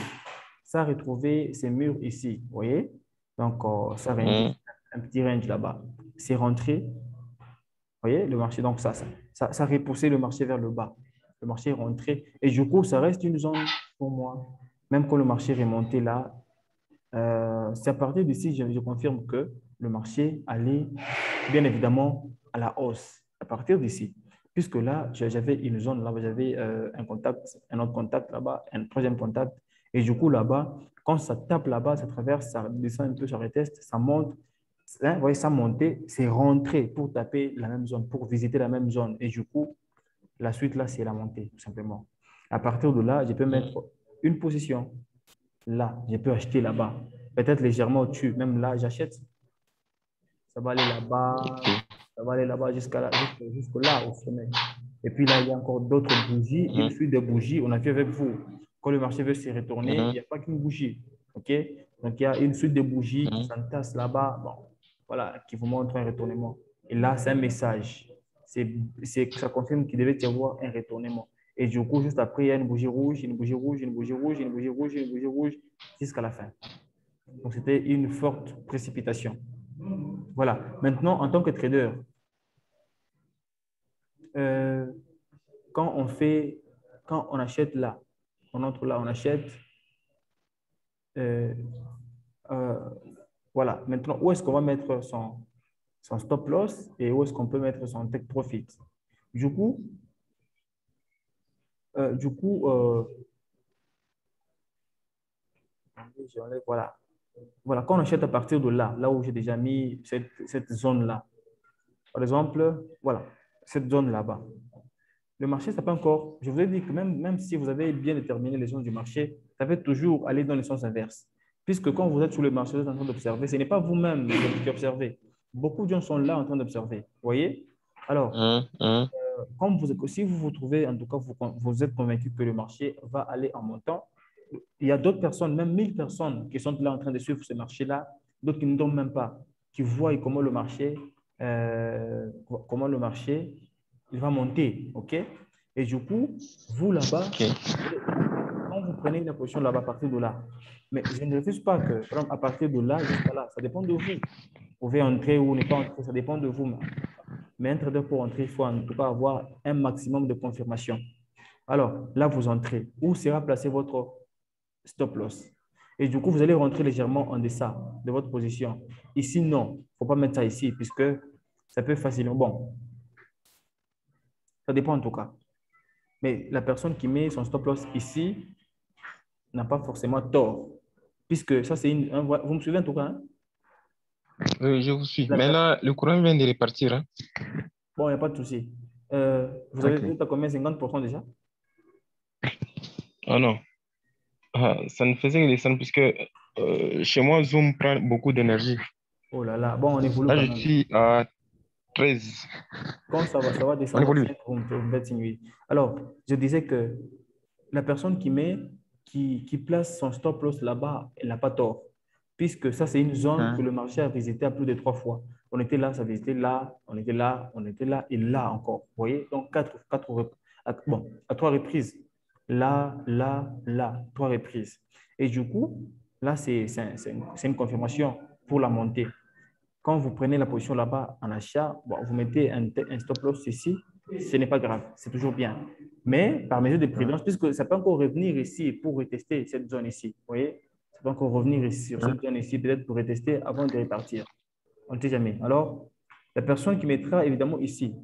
Ça a retrouvé ces murs ici, vous voyez? Donc, ça a Mhm. un petit range là-bas. C'est rentré, vous voyez, le marché, donc ça a repoussé le marché vers le bas. Le marché est rentré. Et du coup, ça reste une zone pour moi. Même quand le marché est remonté là, c'est à partir d'ici, je confirme que le marché allait bien évidemment à la hausse. À partir d'ici. Puisque là, j'avais une zone là, j'avais un contact, un autre contact là-bas, un troisième contact. Et du coup, là-bas, quand ça tape là-bas, ça traverse, ça descend un peu, ça reteste, ça monte. Là, vous voyez, ça montait, c'est rentré pour taper la même zone, pour visiter la même zone. Et du coup, la suite là, c'est la montée, tout simplement. À partir de là, je peux mettre une position. Là, je peux acheter là-bas. Peut-être légèrement au-dessus. Même là, j'achète. Ça va aller là-bas. Ok. Ça va aller là-bas jusqu'à là, jusque là, au sommet. Et puis là, il y a encore d'autres bougies. Une Mhm. suite de bougies. On a vu avec vous. Quand le marché veut se retourner, il Mhm. n'y a pas qu'une bougie. OK? Donc, il y a une suite de bougies qui Mhm. s'entassent là-bas. Bon, voilà, qui vous montrent un retournement. Et là, c'est un message. Ça confirme qu'il devait y avoir un retournement. Et du coup, juste après, il y a une bougie rouge, une bougie rouge, une bougie rouge, une bougie rouge, une bougie rouge, jusqu'à la fin. Donc, c'était une forte précipitation. Voilà. Maintenant, en tant que trader, euh, quand on fait, quand on achète là, on entre là, on achète, euh, euh, voilà. Maintenant, où est-ce qu'on va mettre son stop loss et où est-ce qu'on peut mettre son take profit? Du coup, euh, du coup, euh, voilà. Voilà, quand on achète à partir de là, là où j'ai déjà mis cette zone-là, par exemple, voilà, cette zone là-bas. Le marché, ça peut encore, je vous ai dit que même si vous avez bien déterminé les zones du marché, ça peut toujours aller dans le sens inverse. Puisque quand vous êtes sur le marché, vous êtes en train d'observer, ce n'est pas vous-même qui observez. Beaucoup de gens sont là en train d'observer. Vous voyez? Alors, Mhm. Mhm. si vous vous trouvez, en tout cas, vous êtes convaincu que le marché va aller en montant, il y a d'autres personnes, même 1000 personnes qui sont là en train de suivre ce marché-là, d'autres qui ne dorment même pas, qui voient euh, comment le marché il va monter. OK? Et du coup, vous là-bas, Ok. quand vous prenez une position là-bas à partir de là, mais je ne refuse pas que, par exemple, à partir de là jusqu'à là, ça dépend de vous. Vous pouvez entrer ou ne pas entrer, ça dépend de vous. Mais un trader pour entrer, il faut en tout cas avoir un maximum de confirmation. Alors, là, vous entrez. Où sera placé votre stop loss? Et du coup, vous allez rentrer légèrement en deçà de votre position. Ici, non. Il ne faut pas mettre ça ici, puisque ça peut facilement. Bon, ça dépend en tout cas. Mais la personne qui met son stop loss ici n'a pas forcément tort, puisque ça, c'est vous me suivez en tout cas, hein? Oui, je vous suis. La Mais personne... là, le courant vient de repartir, hein. Bon, il n'y a pas de souci. Vous Ok. êtes à combien? 50% déjà? Oh non. Ah, ça ne faisait que descendre puisque chez moi, Zoom prend beaucoup d'énergie. Oh là là. Bon, on évolue Là, quand je même. suis à 13. Quand ça va On descendre à évolue. 5, vous me faites signe oui. Alors, je disais que la personne qui place son stop loss là-bas, elle n'a pas tort, puisque ça, c'est une zone que Hein. le marché a visité à plus de 3 fois. On était là, ça visitait là, on était là, on était là et là encore. Vous voyez? Donc, à 3 reprises. Là, là, là, 3 reprises. Et du coup, là, c'est une confirmation pour la montée. Quand vous prenez la position là-bas en achat, bon, vous mettez un stop loss ici, ce n'est pas grave, c'est toujours bien. Mais par mesure de Hein. prudence, puisque ça peut encore revenir ici pour retester cette zone ici, vous voyez, ça peut encore revenir ici, sur Hein. cette zone ici, peut-être pour retester avant de repartir. On ne sait jamais. Alors, la personne qui mettra évidemment ici,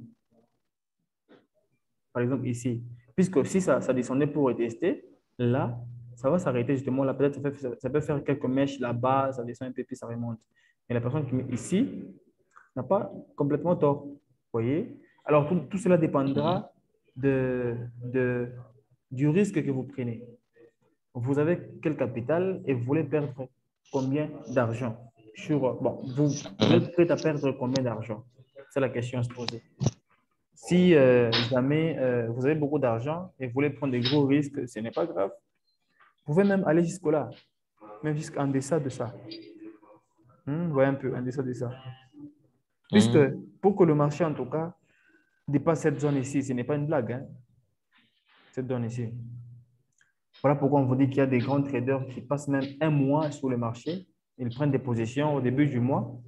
par exemple ici. Puisque si ça descendait pour retester, là, ça va s'arrêter justement là. Peut-être ça peut faire quelques mèches là-bas, ça descend un peu, puis ça remonte. Et la personne qui met ici n'a pas complètement tort. Vous voyez? Alors, tout cela dépendra du risque que vous prenez. Vous avez quel capital et vous voulez perdre combien d'argent sur, bon, vous êtes prêt à perdre combien d'argent? C'est la question à se poser. Si jamais vous avez beaucoup d'argent et vous voulez prendre des gros risques, ce n'est pas grave. Vous pouvez même aller jusque-là, même jusqu'en deçà de ça. Vous voyez un peu, en deçà de ça. Puisque pour que le marché, en tout cas, dépasse cette zone ici, ce n'est pas une blague, hein, cette zone ici. Voilà pourquoi on vous dit qu'il y a des grands traders qui passent même un mois sur le marché. Ils prennent des positions au début du mois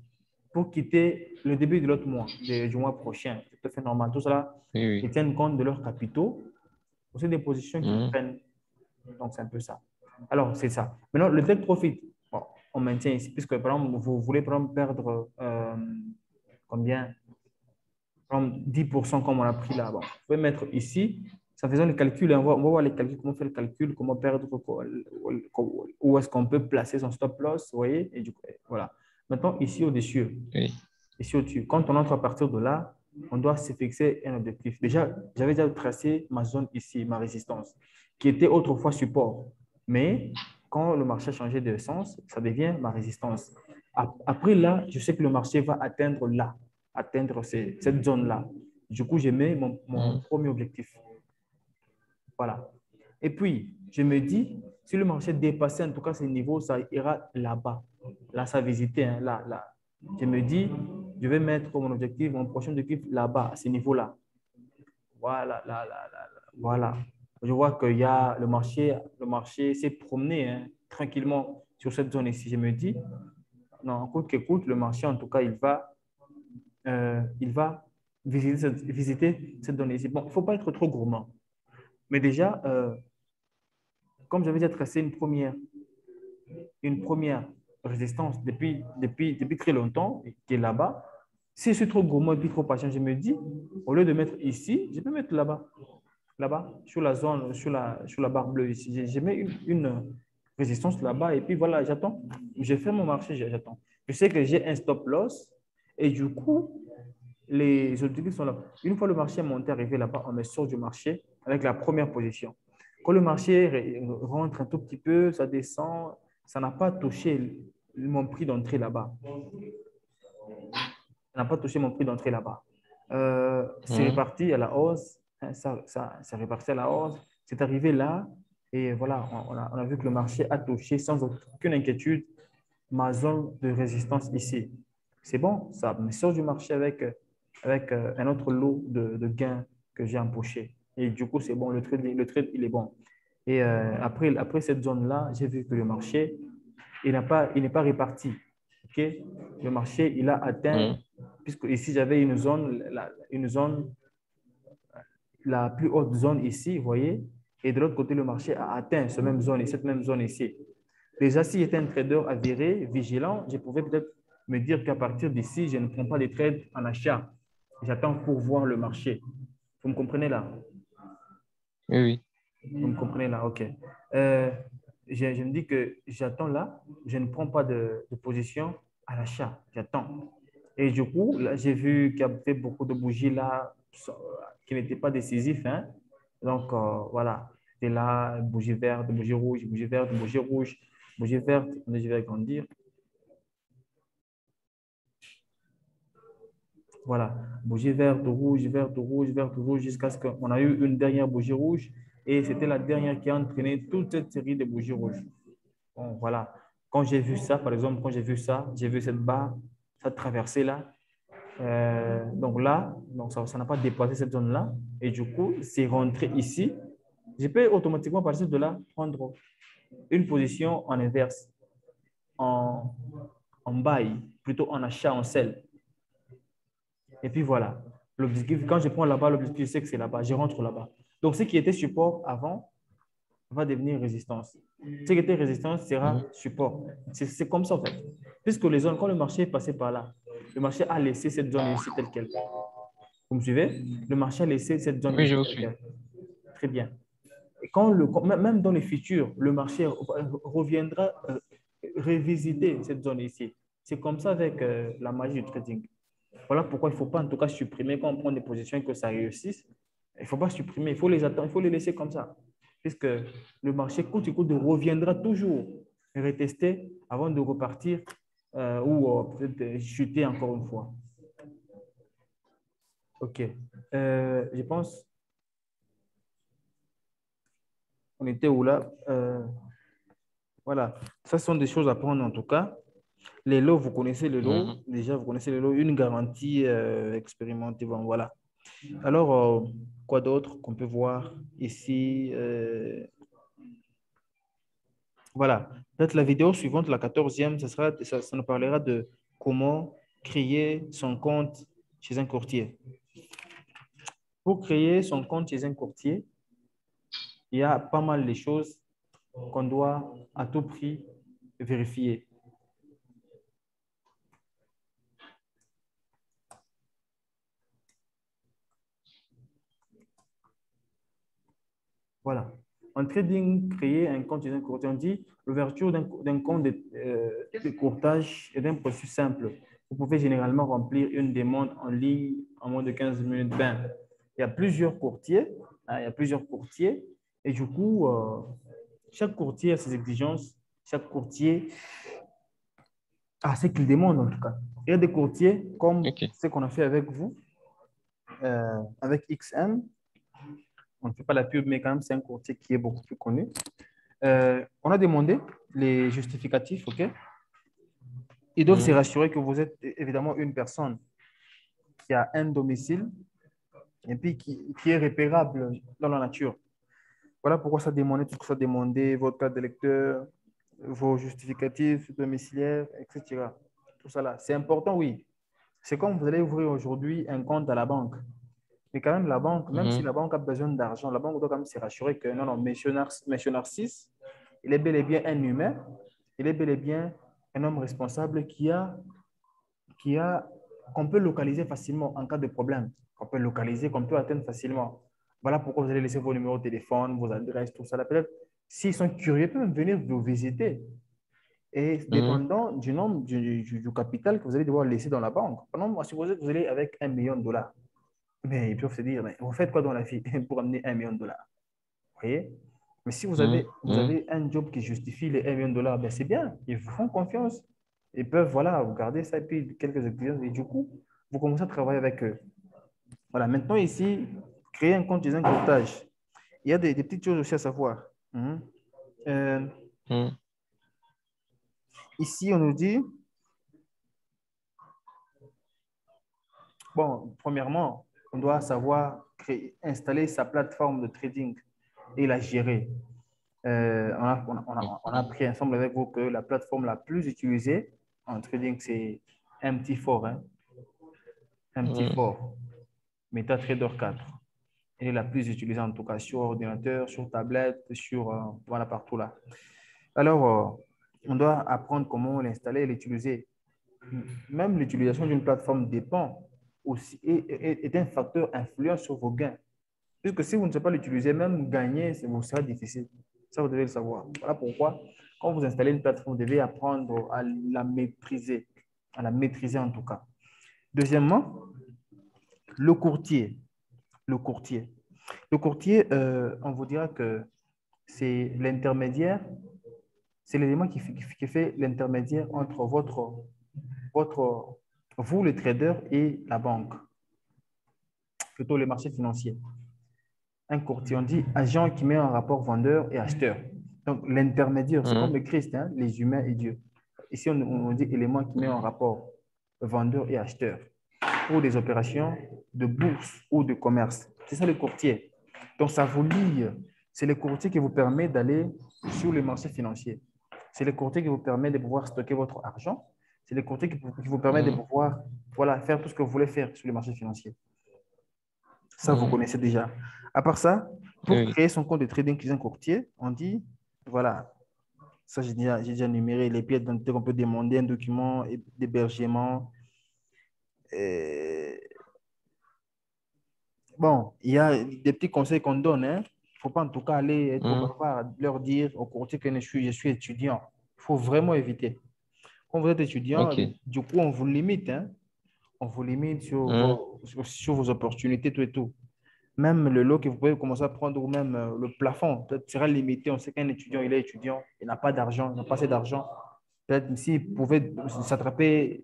pour quitter le début de l'autre mois, du mois prochain. C'est tout à fait normal. Tout cela, ils tiennent compte de leurs capitaux. C'est des positions qu'ils prennent. Donc, c'est un peu ça. Alors, c'est ça. Maintenant, le take profit, bon, on maintient ici, puisque par exemple, vous voulez par exemple, perdre combien? Par exemple, 10% comme on a pris là. Bon, vous pouvez mettre ici. Ça faisant le calcul, on va voir les calculs, comment faire le calcul, comment perdre, où est-ce qu'on peut placer son stop loss, vous voyez, et du coup, voilà. Maintenant, ici au-dessus, ici au-dessus, quand on entre à partir de là, on doit se fixer un objectif. Déjà, j'avais déjà tracé ma zone ici, ma résistance, qui était autrefois support. Mais quand le marché a changé de sens, ça devient ma résistance. Après là, je sais que le marché va atteindre là, atteindre cette zone-là. Du coup, je mets mon premier objectif. Voilà. Et puis, je me dis, si le marché dépassait en tout cas ces niveaux, ça ira là-bas. Là, ça visiter, hein, là, là. Je me dis, je vais mettre mon objectif, mon prochain objectif là-bas, à ce niveau-là. Voilà, là, là, là, là. Voilà. Je vois que le marché s'est promené hein, tranquillement sur cette zone ici. Je me dis, non, coûte que coûte, le marché, en tout cas, il va visiter cette zone ici. Bon, il ne faut pas être trop gourmand. Mais déjà, comme j'avais déjà tracé une première résistance depuis très longtemps, qui est là-bas, si je suis trop gourmand et puis trop patient, je me dis, au lieu de mettre ici, je peux mettre là-bas, là-bas, sur la zone, sur la barre bleue ici. Je mets une résistance là-bas et puis voilà, j'attends. Je fais mon marché, j'attends. Je sais que j'ai un stop loss et du coup, les objectifs sont là. Une fois le marché est monté, arrivé là-bas, on me sort du marché avec la première position. Quand le marché rentre un tout petit peu, ça descend, ça n'a pas touché mon prix d'entrée là-bas. Ça n'a pas touché mon prix d'entrée là-bas. C'est reparti à la hausse. C'est reparti à la hausse. C'est arrivé là. Et voilà, on a vu que le marché a touché sans aucune inquiétude ma zone de résistance ici. C'est bon, ça me sort du marché avec un autre lot de gains que j'ai empoché. Et du coup, c'est bon, le trade, il est bon. Et après cette zone-là, j'ai vu que le marché, il n'est pas réparti. Okay? Le marché, il a atteint, puisque ici, j'avais une zone, la plus haute zone ici, vous voyez, et de l'autre côté, le marché a atteint cette même zone ici. Déjà, si j'étais un trader avéré, vigilant, je pouvais peut-être me dire qu'à partir d'ici, je ne prends pas les trades en achat. J'attends pour voir le marché. Vous me comprenez là? Oui, oui. Vous me comprenez là? OK. Je me dis que j'attends là, je ne prends pas de position à l'achat. J'attends. Et du coup, là, j'ai vu qu'il y avait beaucoup de bougies là qui n'étaient pas décisives. Hein? Donc, voilà. C'était là, bougie verte, bougie rouge, bougie verte, bougie rouge, bougie verte. Je vais agrandir. Voilà. Bougie verte, rouge, verte, rouge, verte, rouge, jusqu'à ce qu'on a eu une dernière bougie rouge. Et c'était la dernière qui a entraîné toute cette série de bougies rouges. Bon, voilà. Quand j'ai vu ça, par exemple, quand j'ai vu ça, j'ai vu cette barre, cette traversée là. Donc là, donc ça n'a pas dépassé cette zone-là. Et du coup, c'est rentré ici. Je peux automatiquement, à partir de là, prendre une position en inverse, en buy, plutôt en achat, en sell. Et puis voilà. L'objectif, quand je prends là-bas, l'objectif, c'est que c'est là-bas. Je rentre là-bas. Donc, ce qui était support avant va devenir résistance. Ce qui était résistance sera support. C'est comme ça, en fait. Puisque les zones, quand le marché est passé par là, le marché a laissé cette zone ici telle qu'elle. Vous me suivez? Le marché a laissé cette zone Oui, ici je vous telle suis. quelle. Très bien. Et même dans le futur, le marché reviendra revisiter cette zone ici. C'est comme ça avec la magie du trading. Voilà pourquoi il ne faut pas en tout cas supprimer quand on prend des positions et que ça réussisse. Il ne faut pas supprimer, il faut les attendre, il faut les laisser comme ça. Puisque le marché coûte et coûte reviendra toujours retester avant de repartir ou peut-être chuter encore une fois. OK. Je pense, on était où là? Voilà. Ça sont des choses à prendre en tout cas. Les lots, vous connaissez les lots. Mhm. Déjà, vous connaissez les lots. Une garantie expérimentée. Bon, voilà. Alors, quoi d'autre qu'on peut voir ici? Voilà. Peut-être la vidéo suivante, la 14e, ça nous parlera de comment créer son compte chez un courtier. Pour créer son compte chez un courtier, il y a pas mal de choses qu'on doit à tout prix vérifier. Voilà. En trading, créer un compte chez un courtier, on dit l'ouverture d'un compte de courtage est un processus simple. Vous pouvez généralement remplir une demande en ligne en moins de 15 minutes. Ben, il y a plusieurs courtiers, hein, il y a plusieurs courtiers, et du coup, chaque courtier a ses exigences, chaque courtier a ce qu'il demande en tout cas. Il y a des courtiers comme OK. ce qu'on a fait avec vous, avec XM. On ne fait pas la pub, mais quand même, c'est un courtier qui est beaucoup plus connu. On a demandé les justificatifs, OK? Ils doivent se Mhm. rassurer que vous êtes évidemment une personne qui a un domicile et puis qui est repérable dans la nature. Voilà pourquoi ça demandait tout ce que ça demandait, votre carte d'électeur, vos justificatifs domiciliaires, etc. Tout ça là. C'est important, oui. C'est comme vous allez ouvrir aujourd'hui un compte à la banque. Mais quand même, la banque, même si Mhm. la banque a besoin d'argent, la banque doit quand même se rassurer que non, non, monsieur Narcisse, il est bel et bien un humain, il est bel et bien un homme responsable qu'on peut localiser facilement en cas de problème, qu'on peut localiser, qu'on peut atteindre facilement. Voilà pourquoi vous allez laisser vos numéros de téléphone, vos adresses, tout ça. Peut-être, s'ils sont curieux, ils peuvent venir vous visiter. Et Mhm. dépendant du nombre du capital que vous allez devoir laisser dans la banque. Par exemple, supposez que vous allez avec 1 million de dollars. Mais ils peuvent se dire, mais vous faites quoi dans la vie pour amener 1 million de dollars? Vous voyez? Mais si Mhm. vous Mhm. avez un job qui justifie les 1 million de dollars, ben c'est bien. Ils vous font confiance. Ils peuvent, voilà, vous garder ça et puis quelques exigences. Et du coup, vous commencez à travailler avec eux. Voilà, maintenant ici, créer un compte chez un courtage. Il y a des petites choses aussi à savoir. Mhm. Euh, Mhm. Ici, on nous dit, bon, premièrement, on doit savoir installer sa plateforme de trading et la gérer. On a appris ensemble avec vous que la plateforme la plus utilisée en trading, c'est MT4, hein? Mhm. MT4, MetaTrader 4. Elle est la plus utilisée en tout cas sur ordinateur, sur tablette, sur, voilà, partout là. Alors, on doit apprendre comment l'installer et l'utiliser. Même l'utilisation d'une plateforme dépend aussi, est un facteur influent sur vos gains. Puisque si vous ne savez pas l'utiliser, même gagner, vous sera difficile. Ça, vous devez le savoir. Voilà pourquoi, quand vous installez une plateforme, vous devez apprendre à la maîtriser en tout cas. Deuxièmement, le courtier. Le courtier. Le courtier, on vous dira que c'est l'intermédiaire, c'est l'élément qui fait l'intermédiaire entre vous, le trader, et la banque, plutôt les marchés financiers. Un courtier, on dit agent qui met en rapport vendeur et acheteur. Donc, l'intermédiaire, c'est comme Mhm. le Christ, hein, les humains et Dieu. Ici, on dit élément qui met en rapport vendeur et acheteur pour des opérations de bourse ou de commerce. C'est ça le courtier. Donc, ça vous lie. C'est le courtier qui vous permet d'aller sur les marchés financiers. C'est le courtier qui vous permet de pouvoir stocker votre argent. C'est le courtier qui vous permet de Mhm. pouvoir, voilà, faire tout ce que vous voulez faire sur les marchés financiers. Ça, vous Mhm. connaissez déjà. À part ça, pour Oui. créer son compte de trading chez un courtier, on dit, voilà, ça j'ai déjà numéré les pièces d'identité qu'on peut demander, un document d'hébergement, bon, il y a des petits conseils qu'on donne. Hein. Il ne faut pas en tout cas aller être trop Mhm. bavard, leur dire au courtier que je suis étudiant. Il faut vraiment éviter. Quand vous êtes étudiant, OK. du coup, on vous limite. Hein. On vous limite Mhm. sur vos opportunités, tout et tout. Même le lot que vous pouvez commencer à prendre, ou même le plafond, peut-être sera limité. On sait qu'un étudiant, il est étudiant, il n'a pas d'argent, il n'a pas assez d'argent. Peut-être s'il pouvait s'attraper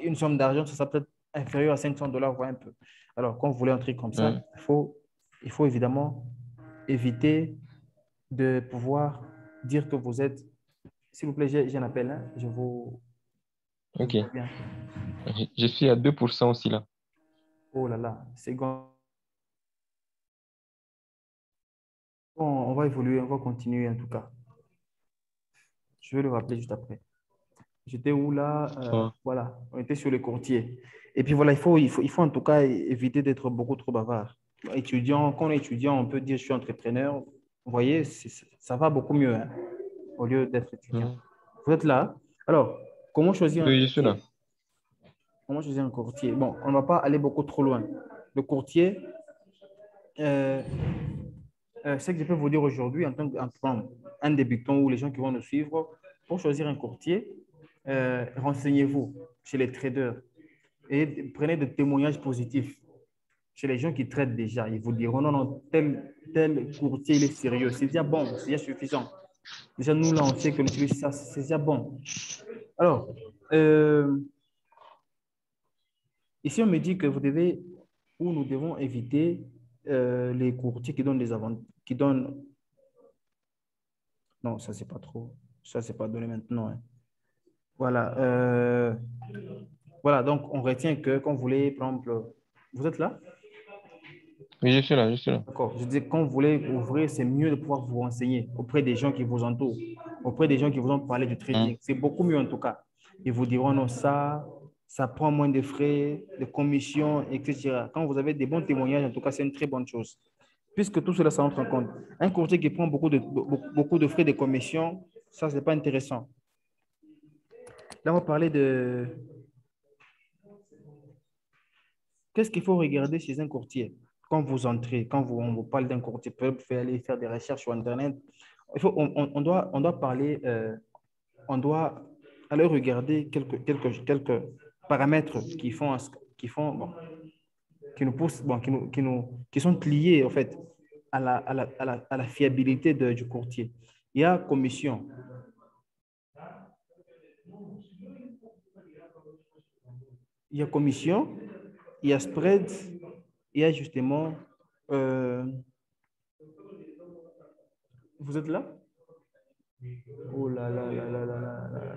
une somme d'argent, ça sera peut-être inférieur à 500 $, voire un peu. Alors, quand vous voulez un truc comme ça, Mhm. il faut évidemment éviter de pouvoir dire que vous êtes. S'il vous plaît, j'ai un appel, hein, je vous OK. reviens. Je suis à 2% aussi là. Oh là là, c'est bon. Bon, on va évoluer, on va continuer en tout cas. Je vais le rappeler juste après. J'étais où là? Ça va. Voilà, on était sur les courtiers. Et puis voilà, il faut en tout cas éviter d'être beaucoup trop bavard. Étudiant, quand on est étudiant, on peut dire je suis entrepreneur. Vous voyez, ça va beaucoup mieux hein, au lieu d'être étudiant. Mhm. Vous êtes là? Alors, comment choisir un Oui, je suis là. courtier? Comment choisir un courtier? Bon, on ne va pas aller beaucoup trop loin. Le courtier, euh, ce que je peux vous dire aujourd'hui en tant qu'un débutant ou les gens qui vont nous suivre, pour choisir un courtier, renseignez-vous chez les traders et prenez des témoignages positifs chez les gens qui traitent déjà. Ils vous diront non, non, tel courtier, il est sérieux. C'est déjà bon, c'est déjà suffisant. Déjà, nous, là, on sait qu'on utilise ça, c'est déjà bon. Alors, ici, on me dit que vous devez, ou nous devons éviter les courtiers qui donnent des avantages, qui donnent. Non, ça, c'est pas trop. Ça, c'est pas donné maintenant. Hein. Voilà. Voilà, donc on retient que quand vous voulez, par exemple, vous êtes là? Oui, je suis là, je suis là. D'accord. Je dis, quand vous voulez ouvrir, c'est mieux de pouvoir vous renseigner auprès des gens qui vous entourent, auprès des gens qui vous ont parlé du Mhm. trading. C'est beaucoup mieux en tout cas. Ils vous diront, non, ça prend moins de frais, de commissions, etc. Quand vous avez des bons témoignages, en tout cas, c'est une très bonne chose. Puisque tout cela, ça entre en compte. Un courtier qui prend beaucoup de frais de commission, ça, ce n'est pas intéressant. Là, on va parler de qu'est-ce qu'il faut regarder chez un courtier quand vous entrez, on vous parle d'un courtier, vous pouvez aller faire des recherches sur Internet. On doit parler, on doit aller regarder quelques paramètres bon, qui nous poussent, bon, qui sont liés en fait à la fiabilité du courtier. Il y a commission, il y a commission, il y a spread, il y a justement, euh, vous êtes là? Oh là là là là là là.